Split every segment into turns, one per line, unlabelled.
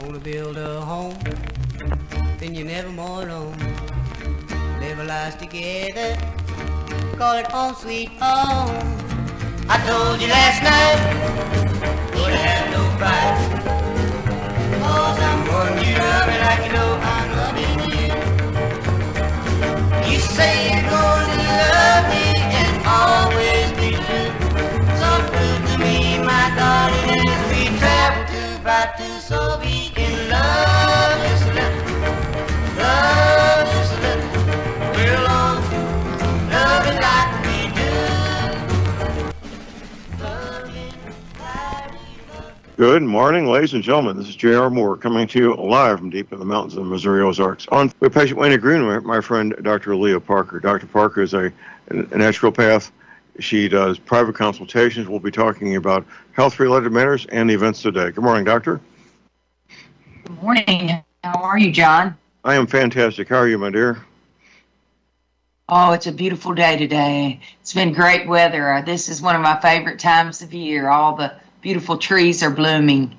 Gonna build a home, then you're never more alone. Live our lives together, call it home sweet home. I told you last night, gonna have no fight, 'cause I'm wanting you to love me like you know I'm loving you. You say you're gonna love me and always be true. So prove to me, my darling, as we travel to by two, so we can love just a little, love just a little. We're alone, loving like we do.
Good morning, ladies and gentlemen. This is J.R. Moore coming to you live from deep in the mountains of the Missouri Ozarks. On with patient Wayne agreement, my friend Dr. Leah Parker. Dr. Parker is a naturopath. She does private consultations. We'll be talking about health-related matters and the events today. Good morning, doctor.
Good morning. How are you, John?
I am fantastic. How are you, my dear?
Oh, it's a beautiful day today. It's been great weather. This is one of my favorite times of year. All the beautiful trees are blooming.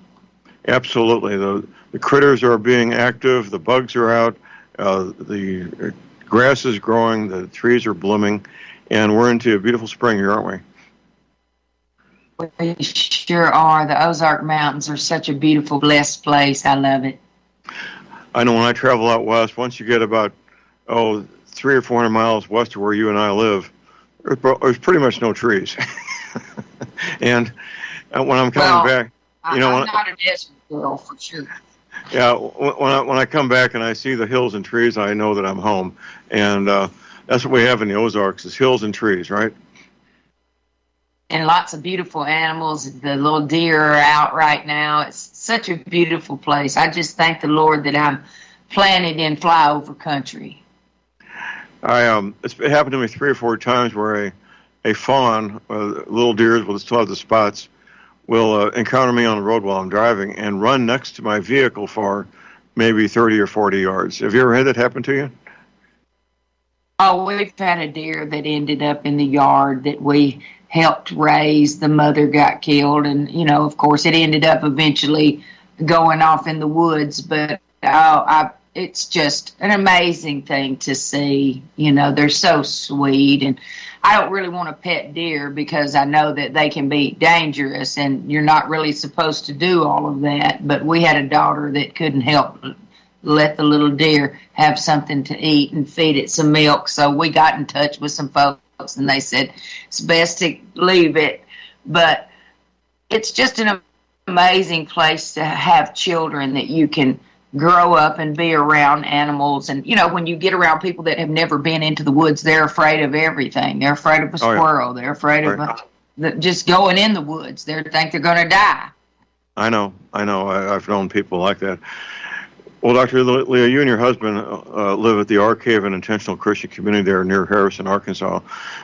Absolutely. The critters are being active. The bugs are out. The grass is growing. The trees are blooming. And we're into a beautiful spring here, aren't we?
We sure are. The Ozark Mountains are such a beautiful, blessed place. I love it.
I know when I travel out west, once you get about, 300 or 400 miles west of where you and I live, there's pretty much no trees. And when I'm coming back,
I'm not a desert girl for sure.
Yeah, when I come back and I see the hills and trees, I know that I'm home. And that's what we have in the Ozarks, is hills and trees, right?
And lots of beautiful animals. The little deer are out right now. It's such a beautiful place. I just thank the Lord that I'm planted in flyover country.
It happened to me 3 or 4 times where a fawn, little deers will still have the spots, will encounter me on the road while I'm driving and run next to my vehicle for maybe 30 or 40 yards. Have you ever had that happen to you?
Oh, we've had a deer that ended up in the yard that we helped raise. The mother got killed, and, of course, it ended up eventually going off in the woods. But it's just an amazing thing to see. They're so sweet, and I don't really want to pet deer because I know that they can be dangerous, and you're not really supposed to do all of that. But we had a daughter that couldn't help let the little deer have something to eat and feed it some milk. So we got in touch with some folks, and they said it's best to leave it. But it's just an amazing place to have children that you can grow up and be around animals. And, when you get around people that have never been into the woods, they're afraid of everything. They're afraid of a squirrel. They're afraid of just going in the woods. They think they're going to die.
I know. I've known people like that. Well, Dr. Leah, you and your husband live at the Ark Haven Intentional Christian Community there near Harrison, Arkansas.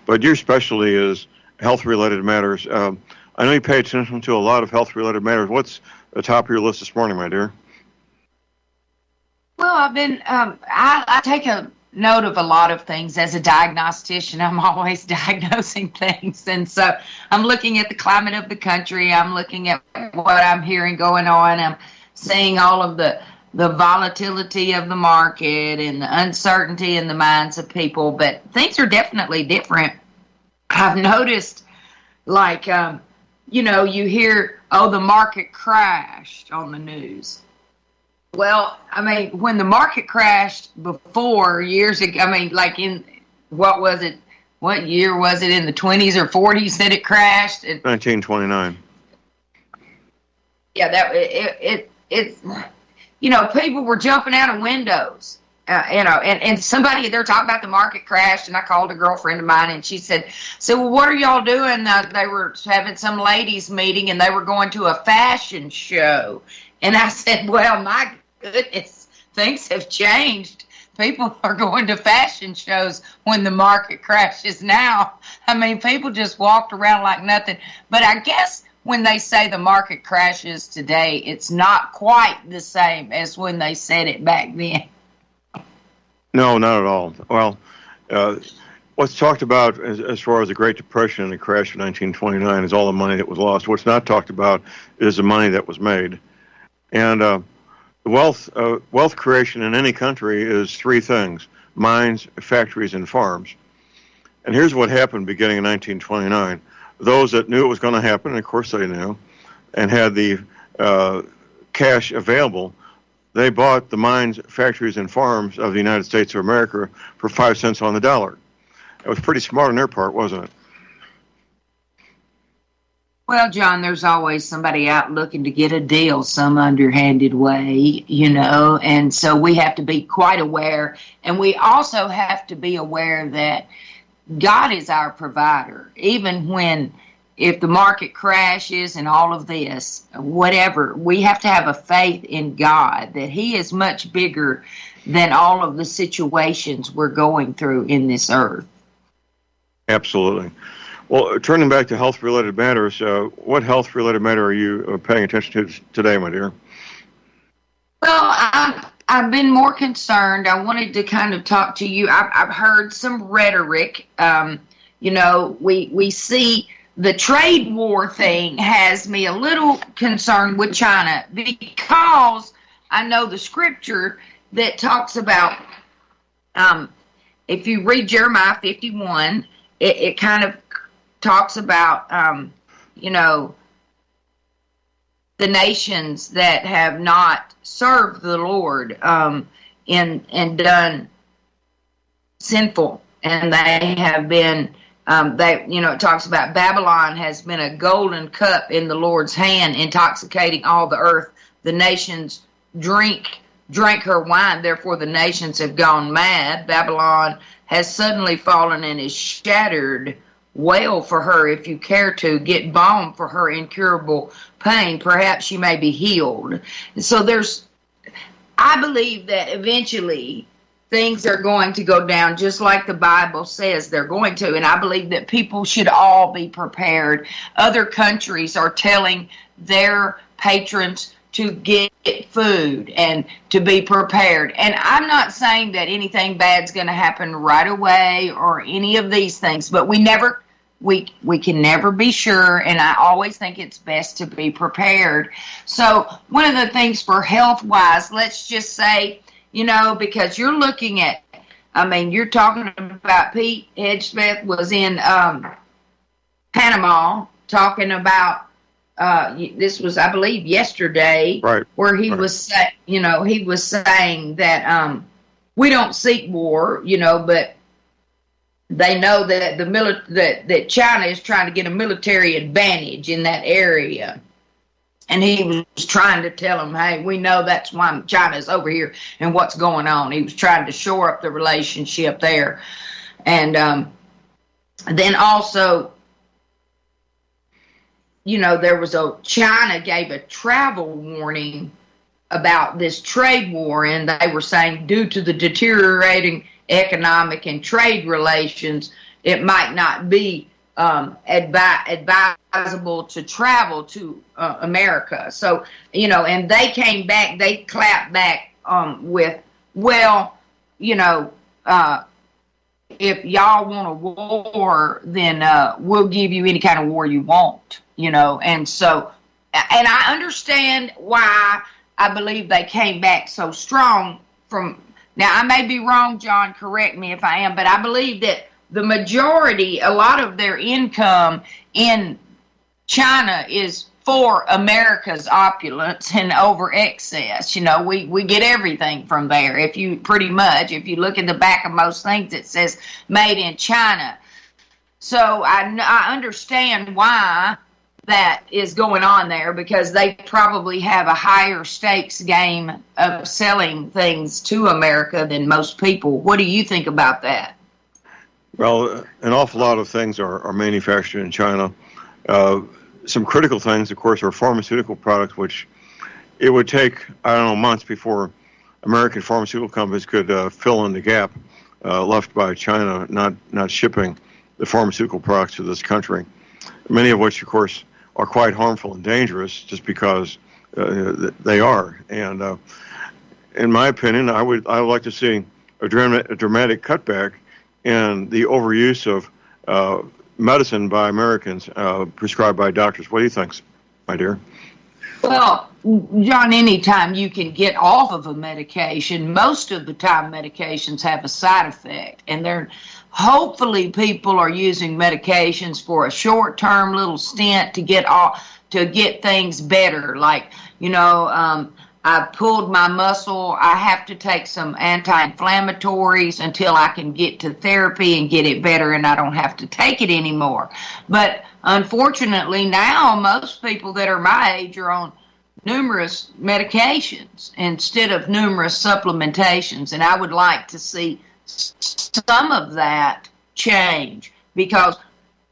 But your specialty is health-related matters. I know you pay attention to a lot of health-related matters. What's the top of your list this morning, my dear?
Well, I've been, I take a note of a lot of things. As a diagnostician, I'm always diagnosing things. And so I'm looking at the climate of the country. I'm looking at what I'm hearing going on. I'm seeing all of the volatility of the market and the uncertainty in the minds of people. But things are definitely different. I've noticed, you hear, the market crashed on the news. Well, when the market crashed before, years ago, what year was it, in the 20s or 40s that it crashed?
1929.
Yeah, people were jumping out of windows, and somebody, they're talking about the market crash, and I called a girlfriend of mine, and she said, well, what are y'all doing? They were having some ladies meeting, and they were going to a fashion show. And I said, well, my goodness, things have changed. People are going to fashion shows when the market crashes now. People just walked around like nothing. But I guess when they say the market crashes today, it's not quite the same as when they said it back then.
No, not at all. Well, what's talked about as far as the Great Depression and the crash of 1929 is all the money that was lost. What's not talked about is the money that was made. And wealth creation in any country is three things: mines, factories, and farms. And here's what happened beginning in 1929. Those that knew it was going to happen, and of course they knew, and had the cash available, they bought the mines, factories, and farms of the United States of America for 5 cents on the dollar. It was pretty smart on their part, wasn't it?
Well, John, there's always somebody out looking to get a deal some underhanded way, and so we have to be quite aware. And we also have to be aware that God is our provider, even if the market crashes and all of this, whatever, we have to have a faith in God that He is much bigger than all of the situations we're going through in this earth. Absolutely.
Well, turning back to health-related matters, what health-related matter are you paying attention to today, my dear?
Well, I've been more concerned. I wanted to kind of talk to you. I've heard some rhetoric. We see the trade war thing has me a little concerned with China, because I know the scripture that talks about, if you read Jeremiah 51, it kind of talks about, the nations that have not served the Lord and done sinful, and they have been, it talks about Babylon has been a golden cup in the Lord's hand, intoxicating all the earth. The nations drank her wine, therefore the nations have gone mad. Babylon has suddenly fallen and is shattered. Wail for her if you care to. Get balm for her incurable pain. Perhaps she may be healed. So I believe that eventually things are going to go down just like the Bible says they're going to. And I believe that people should all be prepared. Other countries are telling their patrons to get food and to be prepared. And I'm not saying that anything bad's going to happen right away or any of these things, but we can never be sure, and I always think it's best to be prepared. So one of the things for health-wise, let's just say, because you're looking at, you're talking about Pete Hedgesmith was in Panama talking about, this was, I believe, yesterday, right, where he was saying that we don't seek war, but they know that that China is trying to get a military advantage in that area. And he was trying to tell them, hey, we know that's why China's over here and what's going on. He was trying to shore up the relationship there. And then also, there was China gave a travel warning about this trade war, and they were saying due to the deteriorating economic and trade relations, it might not be advisable to travel to America. So, and they came back, they clapped back with, well, if y'all want a war, then we'll give you any kind of war you want, and so, and I understand why I believe they came back so strong from. Now, I may be wrong, John, correct me if I am, but I believe that the majority, a lot of their income in China is for America's opulence and over excess. We get everything from there. If you look at the back of most things, it says made in China. So I understand why that is going on there, because they probably have a higher stakes game of selling things to America than most people. What do you think about that?
Well, an awful lot of things are manufactured in China. Some critical things, of course, are pharmaceutical products, which it would take, months before American pharmaceutical companies could fill in the gap left by China not shipping the pharmaceutical products to this country, many of which, of course, are quite harmful and dangerous just because they are. And in my opinion, I would like to see a dramatic cutback in the overuse of medicine by Americans prescribed by doctors. What do you think, my dear?
Well, John, anytime you can get off of a medication, most of the time medications have a side effect, and they're hopefully people are using medications for a short-term little stint to get things better. Like, I pulled my muscle. I have to take some anti-inflammatories until I can get to therapy and get it better, and I don't have to take it anymore. But unfortunately, now most people that are my age are on numerous medications instead of numerous supplementations, and I would like to see some of that change, because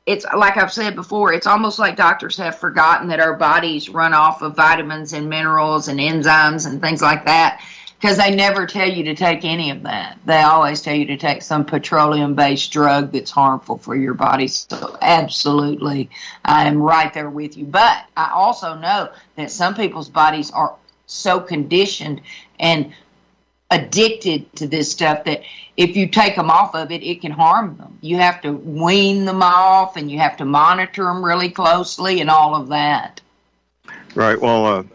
it's like I've said before, it's almost like doctors have forgotten that our bodies run off of vitamins and minerals and enzymes and things like that, because they never tell you to take any of that. They always tell you to take some petroleum-based drug that's harmful for your body. So absolutely, I am right there with you. But I also know that some people's bodies are so conditioned and addicted to this stuff that if you take them off of it, it can harm them. You have to wean them off, and you have to monitor them really closely and all of that.
Right. Well,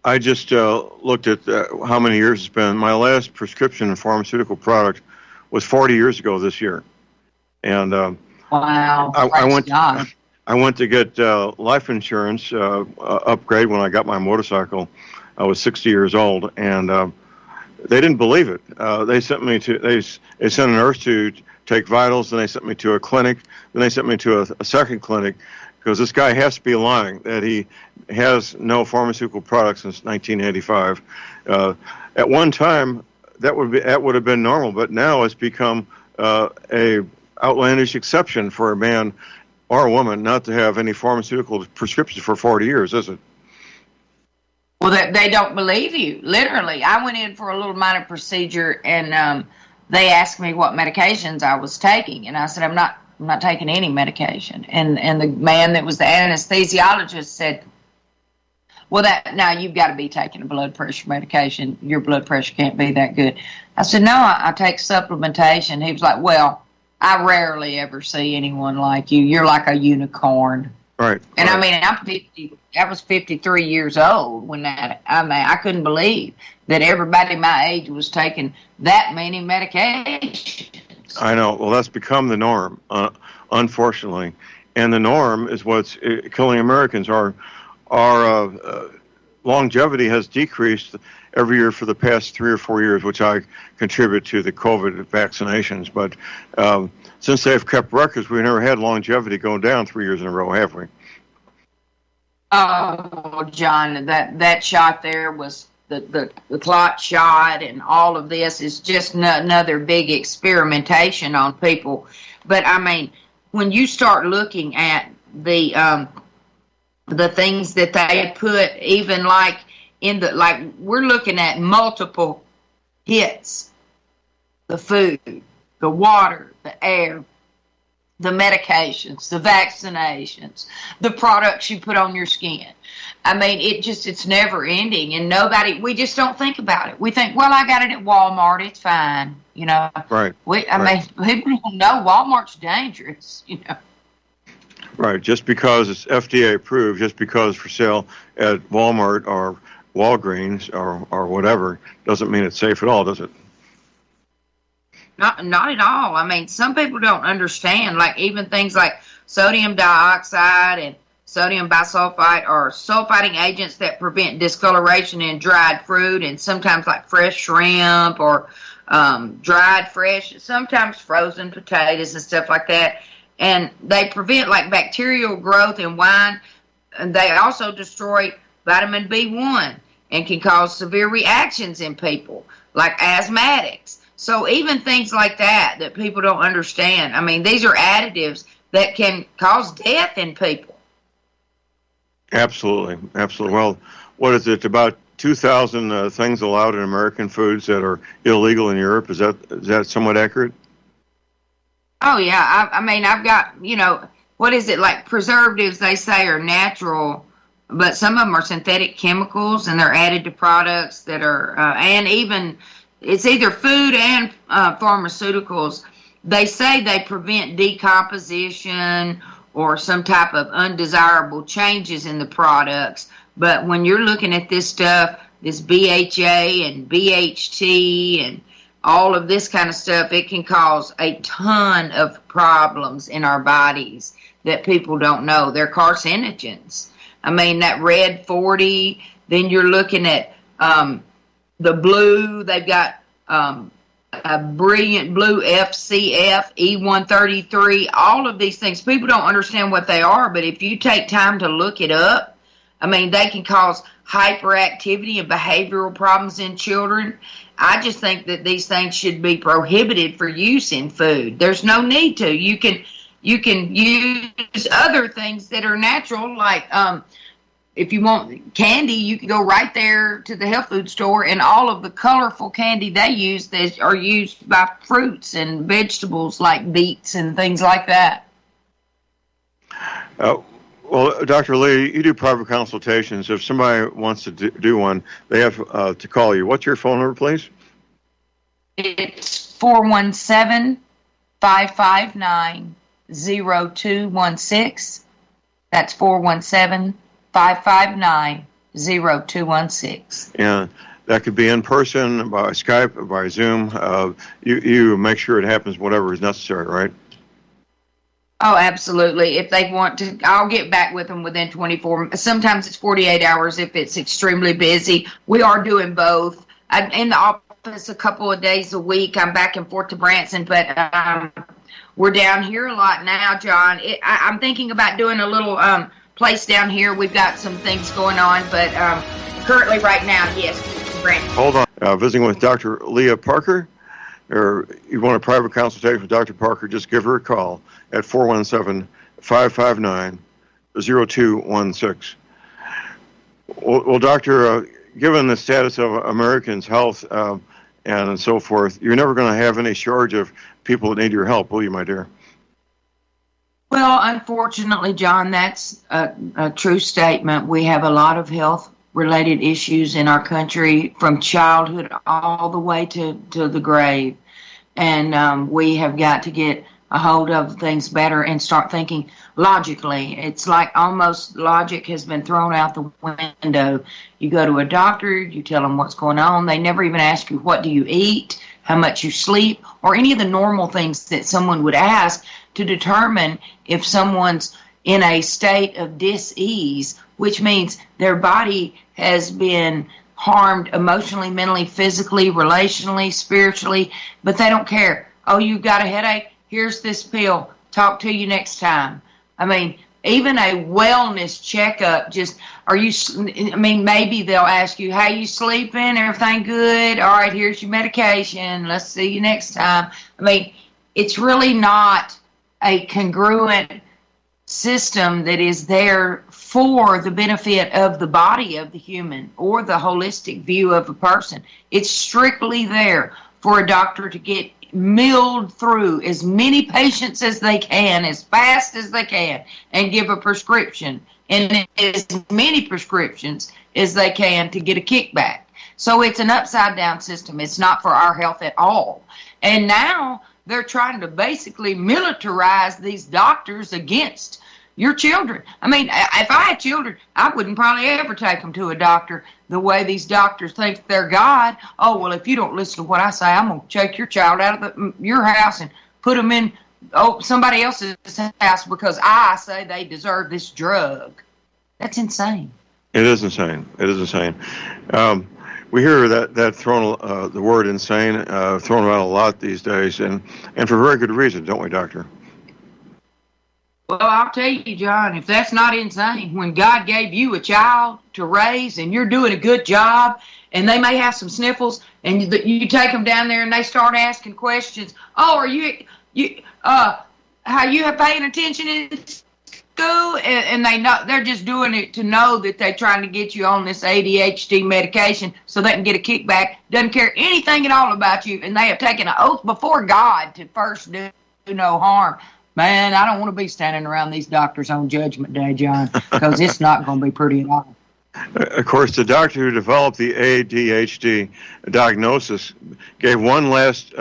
I just looked at how many years it's been. My last prescription pharmaceutical product was 40 years ago this year. And
wow.
I went to get life insurance upgrade when I got my motorcycle. I was 60 years old, and they didn't believe it. They sent a nurse to take vitals, and they sent me to a clinic. Then they sent me to a second clinic, because this guy has to be lying that he has no pharmaceutical products since 1985. At one time, that would have been normal, but now it's become a outlandish exception for a man or a woman not to have any pharmaceutical prescriptions for 40 years, is it?
Well, they don't believe you. Literally, I went in for a little minor procedure, and they asked me what medications I was taking, and I said, I'm not taking any medication. And the man that was the anesthesiologist said, well, now you've got to be taking a blood pressure medication. Your blood pressure can't be that good. I said, no, I take supplementation. He was like, well, I rarely ever see anyone like you. You're like a unicorn.
Right.
And
right.
I mean, I was 53 years old when I couldn't believe that everybody my age was taking that many medications.
I know. Well, that's become the norm, unfortunately. And the norm is what's killing Americans. Our longevity has decreased every year for the past 3 or 4 years, which I contribute to the COVID vaccinations. But since they've kept records, we've never had longevity go down 3 years in a row, have we?
Oh, John, that shot there was the clot shot, and all of this is just another big experimentation on people. But I mean, when you start looking at the things that they put, even like we're looking at multiple hits: the food, the water, the air, the medications, the vaccinations, the products you put on your skin. I mean, it's never ending, and we just don't think about it. We think, well, I got it at Walmart, it's fine,
Right.
I mean, people don't know Walmart's dangerous,
Right. Just because it's FDA approved, just because it's for sale at Walmart or Walgreens or whatever, doesn't mean it's safe at all, does it?
Not at all. I mean, some people don't understand, like even things like sodium dioxide and sodium bisulfite are sulfiting agents that prevent discoloration in dried fruit, and sometimes like fresh shrimp or dried fresh, sometimes frozen potatoes and stuff like that. And they prevent like bacterial growth in wine. And they also destroy vitamin B1 and can cause severe reactions in people, like asthmatics. So even things like that people don't understand. I mean, these are additives that can cause death in people.
Absolutely. Absolutely. Well, what is it, about 2,000 things allowed in American foods that are illegal in Europe? Is that somewhat accurate?
Oh, yeah. I mean, I've got, what is it, like preservatives they say are natural, but some of them are synthetic chemicals, and they're added to products that are, and even, it's either food and pharmaceuticals. They say they prevent decomposition or some type of undesirable changes in the products, But when you're looking at this stuff, this BHA and BHT and all of this kind of stuff, it can cause a ton of problems in our bodies that people don't know. They're carcinogens. I mean, that red 40, then you're looking at the blue. They've got a brilliant blue FCF, E133, all of these things. People don't understand what they are, but if you take time to look it up, I mean, they can cause hyperactivity and behavioral problems in children. I just think that these things should be prohibited for use in food. There's no need to. You can use other things that are natural, like if you want candy, you can go right there to the health food store, and all of the colorful candy they use that are used by fruits and vegetables like beets and things like that.
Well, Dr. Lee, you do private consultations. If somebody wants to do one, they have to call you. What's your phone number, please?
It's 417-559-0216. That's 417-559-0216.
And that could be in person, by Skype, or by Zoom. You make sure it happens, whatever is necessary, right?
Oh, absolutely. If they want to, I'll get back with them within 24. Sometimes it's 48 hours if it's extremely busy. We are doing both. I'm in the office a couple of days a week. I'm back and forth to Branson, but we're down here a lot now, John. I'm thinking about doing a little place down here. We've got some things going on, but currently right now, yes, Branson.
Hold on. Visiting with Dr. Leah Parker, or you want a private consultation with Dr. Parker, just give her a call at 417-559-0216. Well, Doctor, given the status of Americans' health and so forth, you're never going to have any shortage of people that need your help, will you, my dear?
Well, unfortunately, John, that's a true statement. We have a lot of health-related issues in our country from childhood all the way to the grave. And we have got to get a hold of things better and start thinking logically. It's like almost logic has been thrown out the window. You go to a doctor, you tell them what's going on. They never even ask you, what do you eat, how much you sleep, or any of the normal things that someone would ask to determine if someone's in a state of dis-ease, which means their body has been harmed emotionally, mentally, physically, relationally, spiritually, but they don't care. Oh, you got a headache? Here's this pill. Talk to you next time. I mean, even a wellness checkup, maybe they'll ask you, how you sleeping? Everything good? All right, here's your medication. Let's see you next time. I mean, it's really not a congruent system that is there for the benefit of the body of the human or the holistic view of a person. It's strictly there for a doctor to get milled through as many patients as they can, as fast as they can, and give a prescription, and as many prescriptions as they can to get a kickback. So it's an upside down system. It's not for our health at all. And now they're trying to basically militarize these doctors against your children. I mean, if I had children, I wouldn't probably ever take them to a doctor the way these doctors think they're God. Oh, well, if you don't listen to what I say, I'm going to take your child out of your house and put them in somebody else's house because I say they deserve this drug. That's insane.
It is insane. It is insane. We hear that thrown, the word insane, thrown around a lot these days, and for very good reason, don't we, Doctor?
Well, I'll tell you, John, if that's not insane, when God gave you a child to raise and you're doing a good job and they may have some sniffles and you take them down there and they start asking questions. Oh, are you paying attention in school? And they're just doing it to know that they're trying to get you on this ADHD medication so they can get a kickback. Doesn't care anything at all about you. And they have taken an oath before God to first do no harm. Man, I don't want to be standing around these doctors on Judgment Day, John, because it's not going to be pretty at all.
Of course, the doctor who developed the ADHD diagnosis gave one last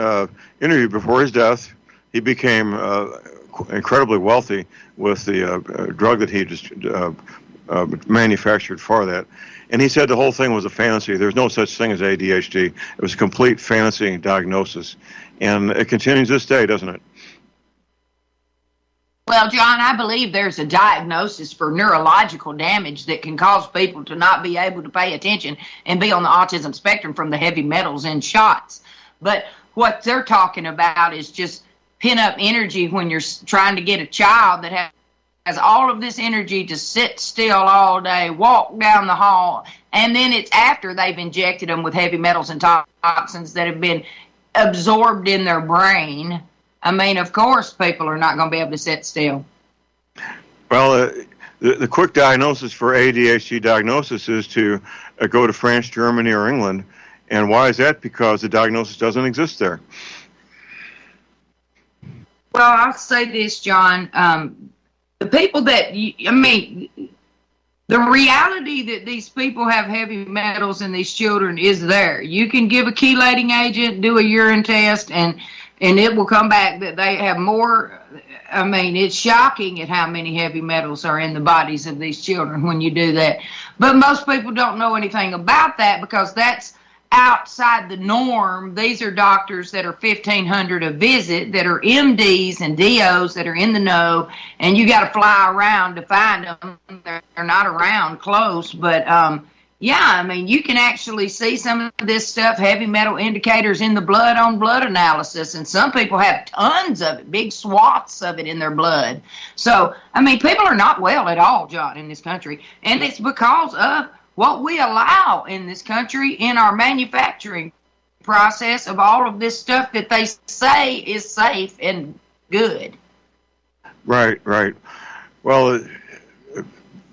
interview before his death. He became incredibly wealthy with the drug that he just manufactured for that. And he said the whole thing was a fantasy. There's no such thing as ADHD. It was a complete fantasy diagnosis. And it continues this day, doesn't it?
Well, John, I believe there's a diagnosis for neurological damage that can cause people to not be able to pay attention and be on the autism spectrum from the heavy metals in shots. But what they're talking about is just pin-up energy when you're trying to get a child that has all of this energy to sit still all day, walk down the hall, and then it's after they've injected them with heavy metals and toxins that have been absorbed in their brain. I mean, of course, people are not going to be able to sit still.
Well, the quick diagnosis for ADHD diagnosis is to go to France, Germany, or England. And why is that? Because the diagnosis doesn't exist there.
Well, I'll say this, John. The people that, the reality that these people have heavy metals in these children is there. You can give a chelating agent, do a urine test, and it will come back that they have more. I mean, it's shocking at how many heavy metals are in the bodies of these children when you do that. But most people don't know anything about that because that's outside the norm. These are doctors that are $1,500 a visit, that are MDs and DOs that are in the know, and you got to fly around to find them. They're not around close, but yeah, I mean, you can actually see some of this stuff, heavy metal indicators in the blood on blood analysis, and some people have tons of it, big swaths of it in their blood. So, I mean, people are not well at all, John, in this country, and it's because of what we allow in this country in our manufacturing process of all of this stuff that they say is safe and good. Right.
Well,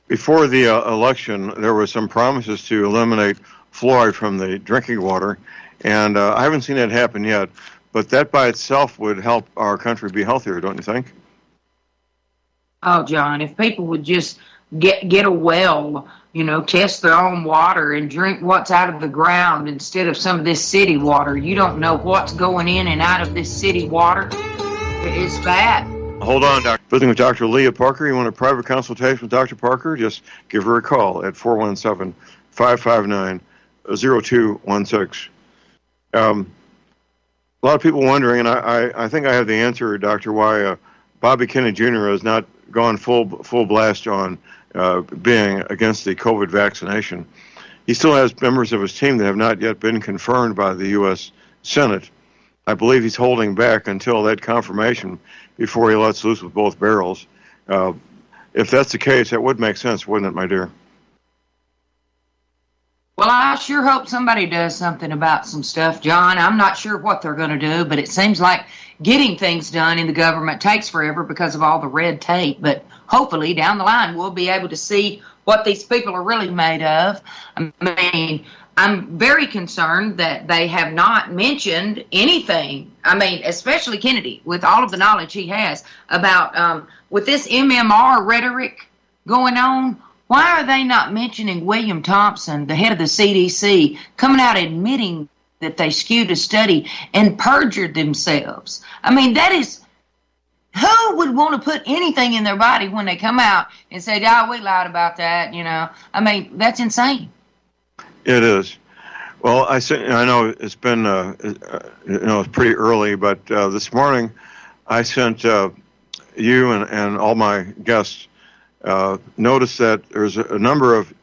before the election, there were some promises to eliminate fluoride from the drinking water, and I haven't seen that happen yet, but that by itself would help our country be healthier, don't you think?
Oh, John, if people would just get a well, test their own water and drink what's out of the ground instead of some of this city water. You don't know what's going in and out of this city water. It's bad.
Hold on, Doctor. Visiting with Dr. Leah Parker. You want a private consultation with Dr. Parker? Just give her a call at 417-559-0216. A lot of people wondering, and I think I have the answer, Doctor, why Bobby Kennedy Jr. has not gone full blast on being against the COVID vaccination. He still has members of his team that have not yet been confirmed by the U.S. Senate. I believe he's holding back until that confirmation before he lets loose with both barrels. If that's the case, that would make sense, wouldn't it, my dear?
Well, I sure hope somebody does something about some stuff, John. I'm not sure what they're going to do, but it seems like getting things done in the government takes forever because of all the red tape. But hopefully down the line we'll be able to see what these people are really made of. I mean, I'm very concerned that they have not mentioned anything. I mean, especially Kennedy, with all of the knowledge he has about with this MMR rhetoric going on. Why are they not mentioning William Thompson, the head of the CDC, coming out admitting that they skewed a study and perjured themselves? I mean, that is, who would want to put anything in their body when they come out and say, "Oh, we lied about that," I mean, that's insane.
It is. Well, I know it's been, it's pretty early, but this morning I sent you and all my guests notice that there's a number of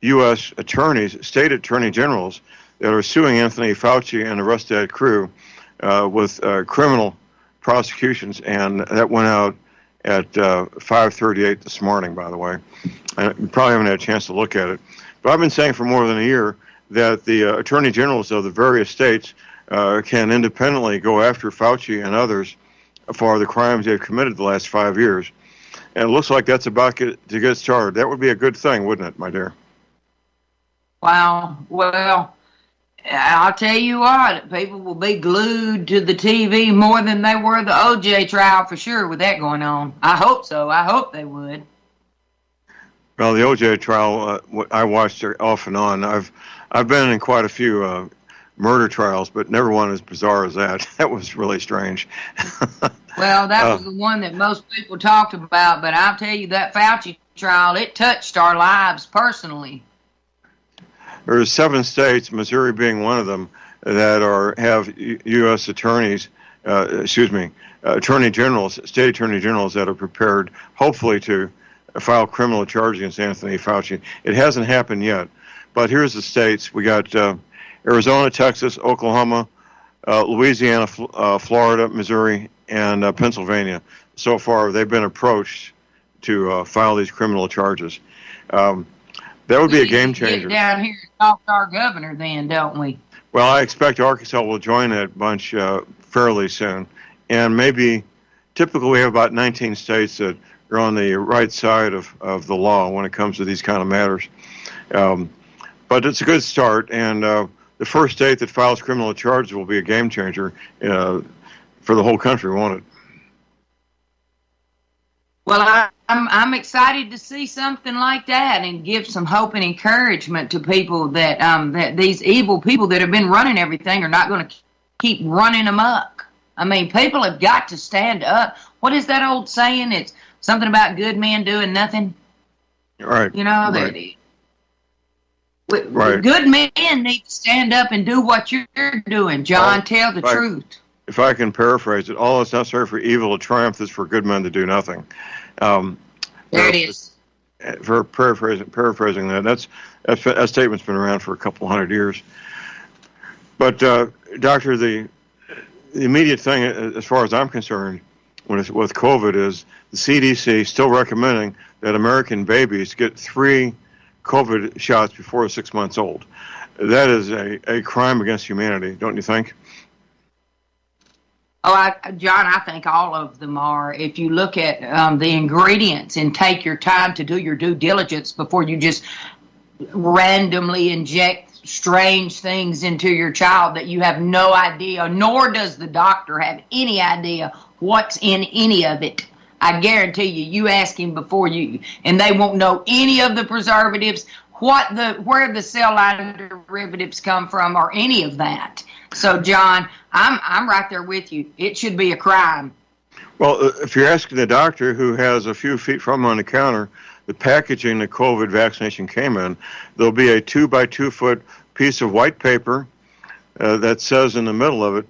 U.S. attorneys, state attorney generals, that are suing Anthony Fauci and the rest of that crew with criminal prosecutions, and that went out at 5:38 this morning, by the way. You probably haven't had a chance to look at it. But I've been saying for more than a year that the attorney generals of the various states can independently go after Fauci and others for the crimes they've committed the last 5 years. And it looks like that's about to get started. That would be a good thing, wouldn't it, my dear?
Wow. Well, I'll tell you what, people will be glued to the TV more than they were the OJ trial for sure with that going on. I hope so. I hope they would.
Well, the OJ trial, I watched it off and on. I've been in quite a few murder trials, but never one as bizarre as that. That was really strange.
Well, that was the one that most people talked about, but I'll tell you that Fauci trial, it touched our lives personally.
There are 7 states, Missouri being one of them, that have U.S. attorneys, attorney generals, state attorney generals that are prepared, hopefully, to file criminal charges against Anthony Fauci. It hasn't happened yet, but here's the states. We got Arizona, Texas, Oklahoma, Louisiana, Florida, Missouri, and Pennsylvania. So far, they've been approached to file these criminal charges. That would be a game changer.
Get down here and talk to our governor then, don't we?
Well, I expect Arkansas will join that bunch fairly soon. And maybe, typically we have about 19 states that are on the right side of the law when it comes to these kind of matters. But it's a good start, and the first state that files criminal charges will be a game changer for the whole country, won't it?
Well, I'm excited to see something like that and give some hope and encouragement to people that that these evil people that have been running everything are not going to keep running amok. I mean, people have got to stand up. What is that old saying? It's something about good men doing nothing.
Right.
You know,
right.
Right. Good men need to stand up and do what you're doing, John. Tell the truth.
If I can paraphrase it, all that's necessary for evil to triumph is for good men to do nothing.
There it is.
For paraphrasing that statement's been around for a couple hundred years. But Doctor, the immediate thing, as far as I'm concerned, with COVID, is the CDC still recommending that American babies get 3 COVID shots before they're 6 months old. That is a crime against humanity, don't you think?
Oh, John, I think all of them are. If you look at the ingredients and take your time to do your due diligence before you just randomly inject strange things into your child that you have no idea, nor does the doctor have any idea what's in any of it. I guarantee you ask him before and they won't know any of the preservatives, where the cell line derivatives come from, or any of that. So, John, I'm right there with you. It should be a crime.
Well, if you're asking the doctor who has a few feet from him on the counter, the packaging the COVID vaccination came in, there'll be a 2 by 2 foot piece of white paper that says in the middle of it,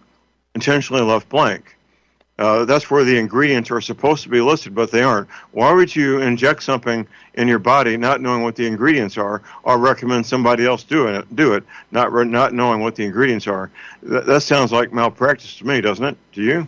intentionally left blank. That's where the ingredients are supposed to be listed, but they aren't. Why would you inject something in your body not knowing what the ingredients are, or recommend somebody else do it, not knowing what the ingredients are? That sounds like malpractice to me, doesn't it? Do you?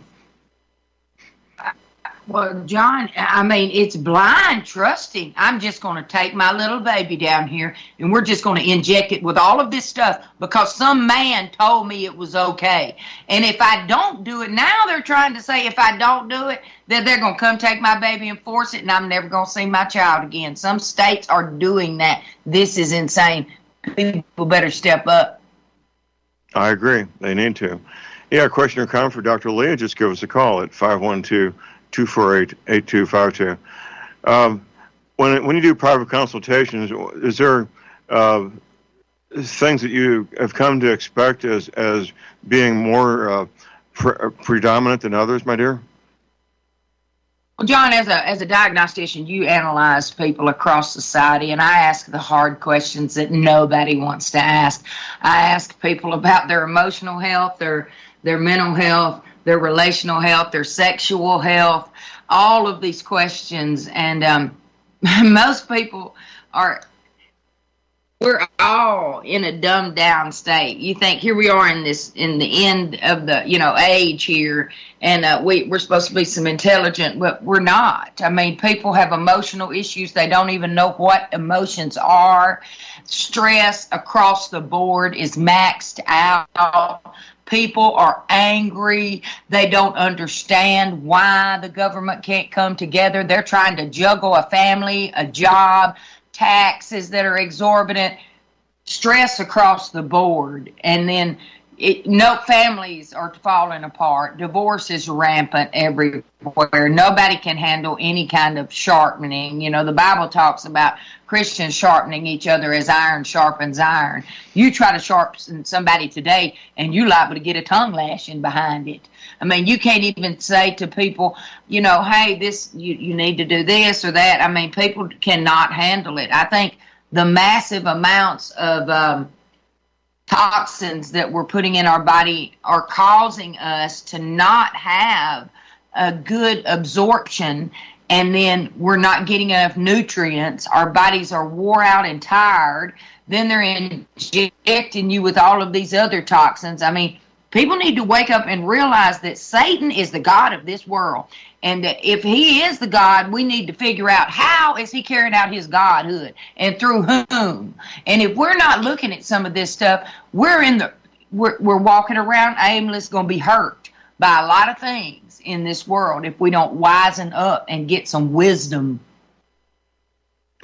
Well, John, I mean, it's blind trusting. I'm just going to take my little baby down here, and we're just going to inject it with all of this stuff because some man told me it was okay. And if I don't do it, now they're trying to say if I don't do it, then they're going to come take my baby and force it, and I'm never going to see my child again. Some states are doing that. This is insane. People better step up.
I agree. They need to. Yeah, a question or comment for Dr. Leah, just give us a call at 512-248-8252. When you do private consultations, is there things that you have come to expect as being more predominant than others, my dear?
Well, John, as a diagnostician, you analyze people across society, and I ask the hard questions that nobody wants to ask. I ask people about their emotional health, their mental health, their relational health, their sexual health, all of these questions. And most people we're all in a dumbed down state. You think here we are in the end of the, age here, and we're supposed to be some intelligent, but we're not. I mean, people have emotional issues. They don't even know what emotions are. Stress across the board is maxed out. People are angry. They don't understand why the government can't come together. They're trying to juggle a family, a job, taxes that are exorbitant, stress across the board. And then no families are falling apart. Divorce is rampant everywhere. Nobody can handle any kind of sharpening. You know, the Bible talks about Christians sharpening each other as iron sharpens iron. You try to sharpen somebody today, and you're liable to get a tongue lashing behind it. I mean, you can't even say to people, you know, hey, this you need to do this or that. I mean, people cannot handle it. I think the massive amounts of toxins that we're putting in our body are causing us to not have a good absorption, and then we're not getting enough nutrients. Our bodies are wore out and tired. Then they're injecting you with all of these other toxins. I mean, people need to wake up and realize that Satan is the god of this world. And that if he is the God, we need to figure out how is he carrying out his godhood and through whom. And if we're not looking at some of this stuff, we're walking around aimless, going to be hurt by a lot of things in this world if we don't wisen up and get some wisdom.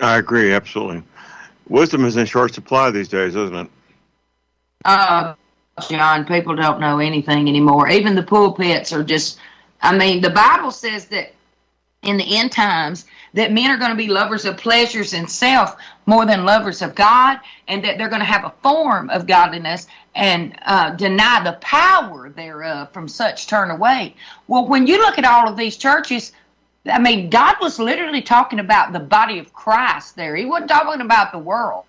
I agree, absolutely. Wisdom is in short supply these days, isn't it?
John, people don't know anything anymore. Even the pulpits are just... I mean, the Bible says that in the end times that men are going to be lovers of pleasures and self more than lovers of God, and that they're going to have a form of godliness and deny the power thereof, from such turn away. Well, when you look at all of these churches, I mean, God was literally talking about the body of Christ there. He wasn't talking about the world.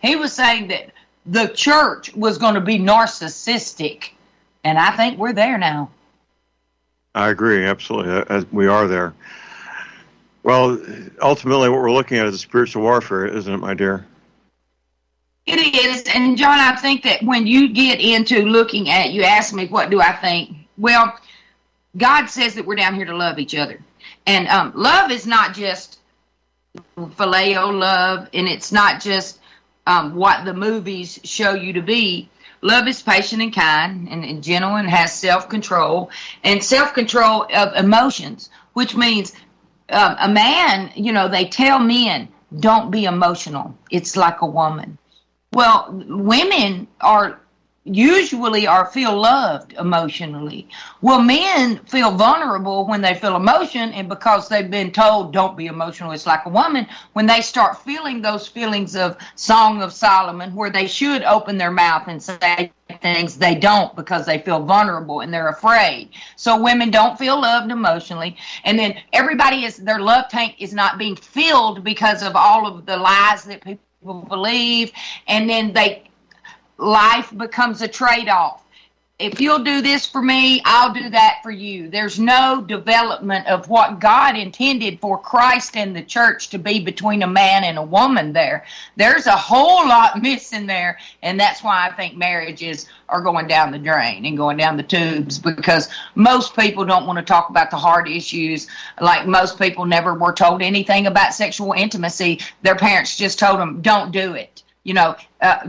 He was saying that the church was going to be narcissistic, and I think we're there now.
I agree, absolutely. We are there. Well, ultimately, what we're looking at is a spiritual warfare, isn't it, my dear?
It is. And, John, I think that when you get into looking at, you ask me, what do I think? Well, God says that we're down here to love each other. And love is not just phileo love, and it's not just what the movies show you to be. Love is patient and kind and gentle and has self-control, and self-control of emotions, which means a man, you know, they tell men, don't be emotional. It's like a woman. Well, women usually feel loved emotionally. Well, men feel vulnerable when they feel emotion, and because they've been told don't be emotional, it's like a woman, when they start feeling those feelings of Song of Solomon where they should open their mouth and say things, they don't, because they feel vulnerable and they're afraid. So women don't feel loved emotionally, and then their love tank is not being filled because of all of the lies that people believe, and then life becomes a trade-off. If you'll do this for me, I'll do that for you. There's no development of what God intended for Christ and the church to be between a man and a woman there. There's a whole lot missing there, and that's why I think marriages are going down the drain and going down the tubes, because most people don't want to talk about the hard issues. Like most people never were told anything about sexual intimacy. Their parents just told them, don't do it. You know,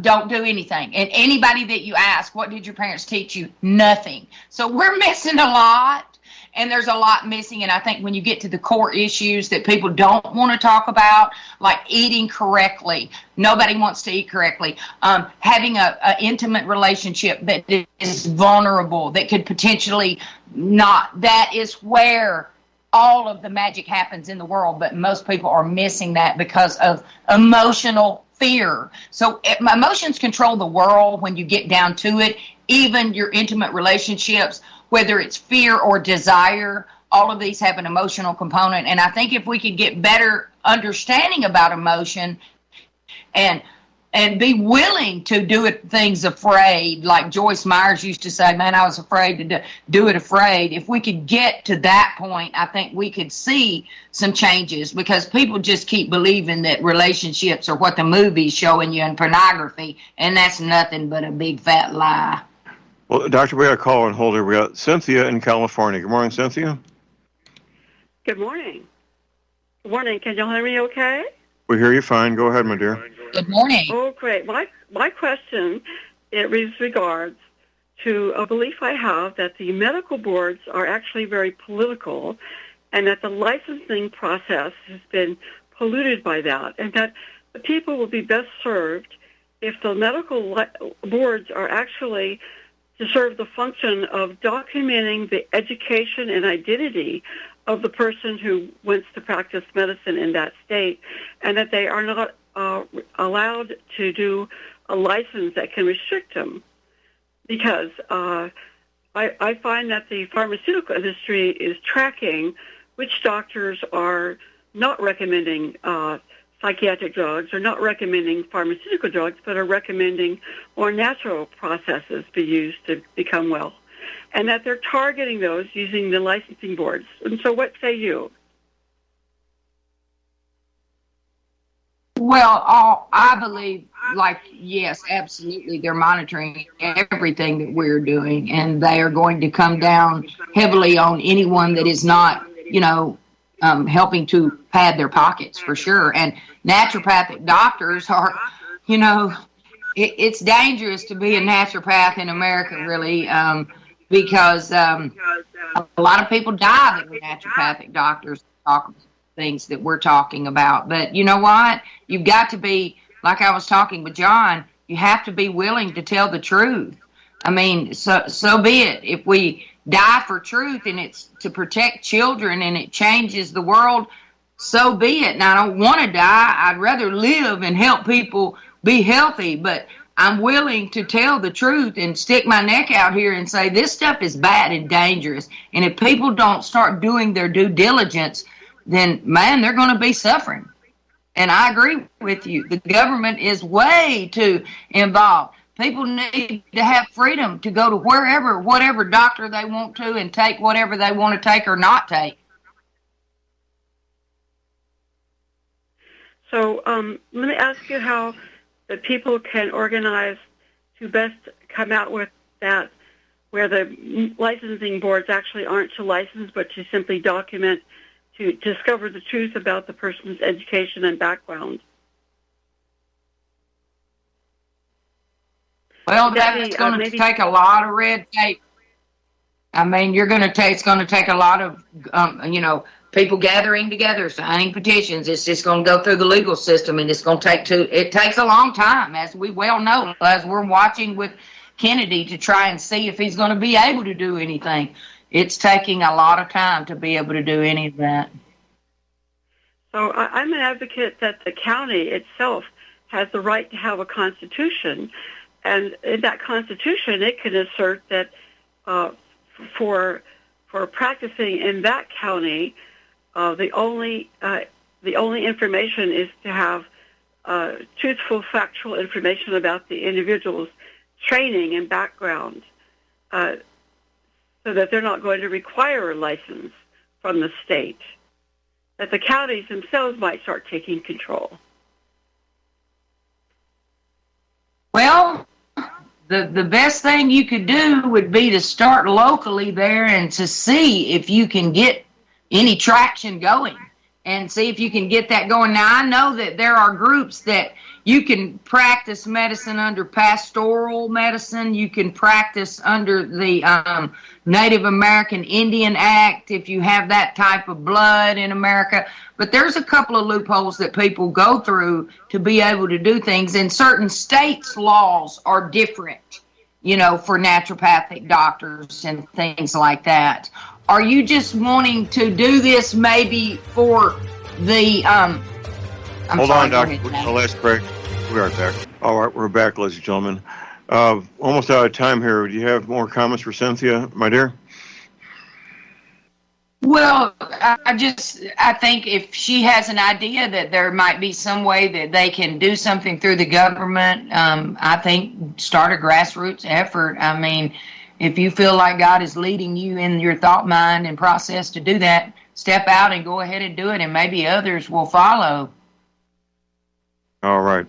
don't do anything. And anybody that you ask, what did your parents teach you? Nothing. So we're missing a lot, and there's a lot missing. And I think when you get to the core issues that people don't want to talk about, like eating correctly, nobody wants to eat correctly, having an intimate relationship that is vulnerable, that could potentially not, that is where all of the magic happens in the world. But most people are missing that because of emotional fear. So emotions control the world when you get down to it. Even your intimate relationships, whether it's fear or desire, all of these have an emotional component. And I think if we could get better understanding about emotion and be willing to do things afraid, like Joyce Myers used to say, man, I was afraid to do it afraid. If we could get to that point, I think we could see some changes, because people just keep believing that relationships are what the movies showing you in pornography, and that's nothing but a big fat lie.
Well, Doctor, we got a call on hold here. We got Cynthia in California. Good morning, Cynthia.
Good morning. Good morning. Can y'all hear me okay?
We hear you fine. Go ahead, my dear.
Good morning.
Oh, great. My question, it regards to a belief I have that the medical boards are actually very political, and that the licensing process has been polluted by that, and that the people will be best served if the medical boards are actually to serve the function of documenting the education and identity of the person who wants to practice medicine in that state, and that they are not allowed to do a license that can restrict them. Because I find that the pharmaceutical industry is tracking which doctors are not recommending psychiatric drugs or not recommending pharmaceutical drugs, but are recommending more natural processes be used to become well, and that they're targeting those using the licensing boards. And so what say you?
Well, I believe, yes, absolutely, they're monitoring everything that we're doing, and they are going to come down heavily on anyone that is not, helping to pad their pockets, for sure. And naturopathic doctors are, it's dangerous to be a naturopath in America, really, because a lot of people die that are naturopathic doctors. Things that we're talking about. But you know what? You've got to be, like I was talking with John, you have to be willing to tell the truth. I mean, so be it. If we die for truth and it's to protect children and it changes the world, so be it. And I don't want to die. I'd rather live and help people be healthy, but I'm willing to tell the truth and stick my neck out here and say this stuff is bad and dangerous. And if people don't start doing their due diligence, then, man, they're going to be suffering. And I agree with you. The government is way too involved. People need to have freedom to go to whatever doctor they want to and take whatever they want to take or not take.
So let me ask you how the people can organize to best come out with that, where the licensing boards actually aren't to license, but to simply document, to discover the truth about the person's education and background.
Well, that's going to take a lot of red tape. I mean, it's going to take a lot of, people gathering together, signing petitions. It's just going to go through the legal system, and it takes a long time, as we well know, as we're watching with Kennedy to try and see if he's going to be able to do anything. It's taking a lot of time to be able to do any of that.
So I'm an advocate that the county itself has the right to have a constitution, and in that constitution it can assert that for practicing in that county, the only information is to have truthful, factual information about the individual's training and background, so that they're not going to require a license from the state, that the counties themselves might start taking control.
Well, the best thing you could do would be to start locally there and to see if you can get any traction going and see if you can get that going. Now, I know that there are groups that you can practice medicine under pastoral medicine. You can practice under the Native American Indian Act if you have that type of blood in America. But there's a couple of loopholes that people go through to be able to do things. And certain states' laws are different, for naturopathic doctors and things like that. Are you just wanting to do this maybe for the...
Hold on, Doctor. Last break. We are back. All right, we're back, ladies and gentlemen. Almost out of time here. Do you have more comments for Cynthia, my dear?
Well, I think if she has an idea that there might be some way that they can do something through the government, I think start a grassroots effort. I mean, if you feel like God is leading you in your thought, mind, and process to do that, step out and go ahead and do it, and maybe others will follow.
All right.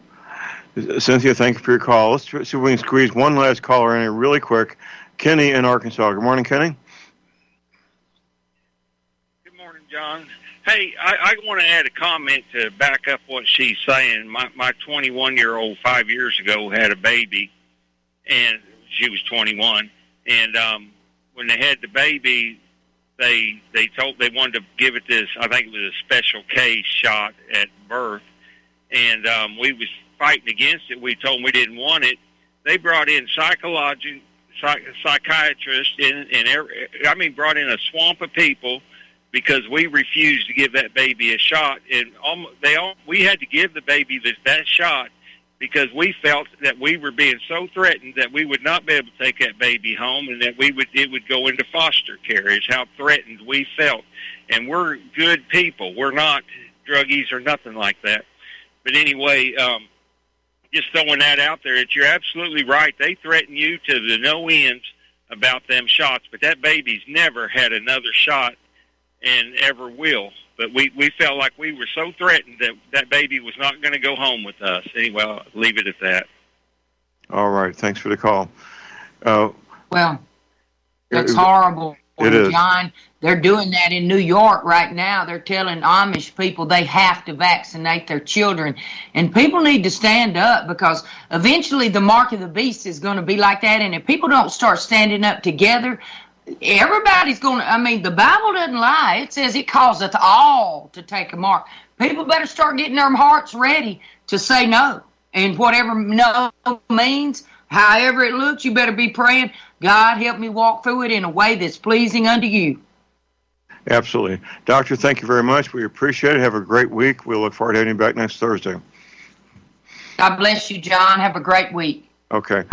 Cynthia, thank you for your call. Let's see if we can squeeze one last caller in here really quick. Kenny in Arkansas. Good morning, Kenny.
Good morning, John. Hey, I want to add a comment to back up what she's saying. My 21-year-old 5 years ago had a baby, and she was 21. And when they had the baby, they wanted to give it this, I think it was a special K shot at birth. And we was fighting against it. We told them we didn't want it. They brought in psychiatrists brought in a swamp of people because we refused to give that baby a shot, and we had to give the baby that shot because we felt that we were being so threatened that we would not be able to take that baby home, and that it would go into foster care. Is how threatened we felt, and we're good people. We're not druggies or nothing like that. But anyway, just throwing that out there, that you're absolutely right. They threaten you to the no ends about them shots, but that baby's never had another shot and ever will. But we felt like we were so threatened that that baby was not going to go home with us. Anyway, I'll leave it at that.
All right. Thanks for the call.
Well, that's horrible.
It is.
John, they're doing that in New York right now. They're telling Amish people they have to vaccinate their children. And people need to stand up, because eventually the mark of the beast is going to be like that. And if people don't start standing up together, everybody's going to, the Bible doesn't lie. It says it calls us all to take a mark. People better start getting their hearts ready to say no. And whatever no means, however it looks, you better be praying, God, help me walk through it in a way that's pleasing unto you.
Absolutely. Doctor, thank you very much. We appreciate it. Have a great week. We'll look forward to having you back next Thursday.
God bless you, John. Have a great week.
Okay.